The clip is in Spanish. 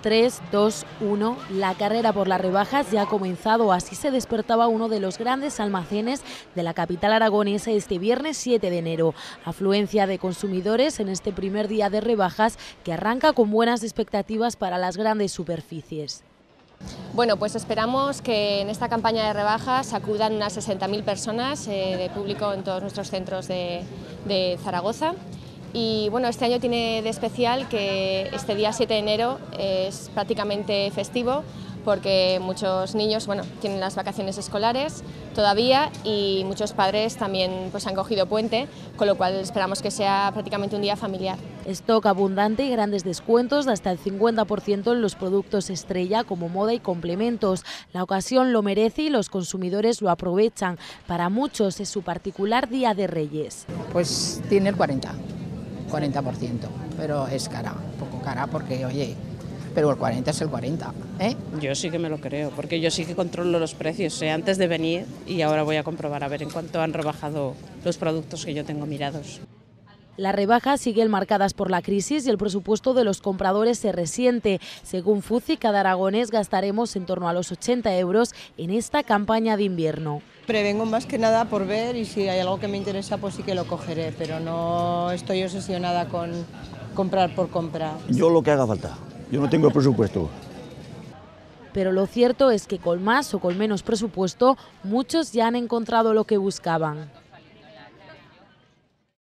3, 2, 1, la carrera por las rebajas ya ha comenzado, así se despertaba uno de los grandes almacenes de la capital aragonesa este viernes 7 de enero. Afluencia de consumidores en este primer día de rebajas que arranca con buenas expectativas para las grandes superficies. Bueno, pues esperamos que en esta campaña de rebajas acudan unas 60.000 personas de público en todos nuestros centros de Zaragoza. Y bueno, este año tiene de especial que este día 7 de enero es prácticamente festivo porque muchos niños tienen las vacaciones escolares todavía y muchos padres también han cogido puente, con lo cual esperamos que sea prácticamente un día familiar. Stock abundante y grandes descuentos de hasta el 50% en los productos estrella como moda y complementos. La ocasión lo merece y los consumidores lo aprovechan. Para muchos es su particular Día de Reyes. Pues tiene el 40%, pero es cara, un poco cara porque, oye, pero el 40 es el 40, ¿eh? Yo sí que me lo creo, porque yo sí que controlo los precios, antes de venir, y ahora voy a comprobar a ver en cuánto han rebajado los productos que yo tengo mirados. Las rebajas siguen marcadas por la crisis y el presupuesto de los compradores se resiente. Según FUCI, cada aragonés gastaremos en torno a los 80 euros en esta campaña de invierno. Prevengo más que nada por ver y si hay algo que me interesa pues sí que lo cogeré, pero no estoy obsesionada con comprar por comprar. Yo lo que haga falta, yo no tengo presupuesto. Pero lo cierto es que con más o con menos presupuesto, muchos ya han encontrado lo que buscaban.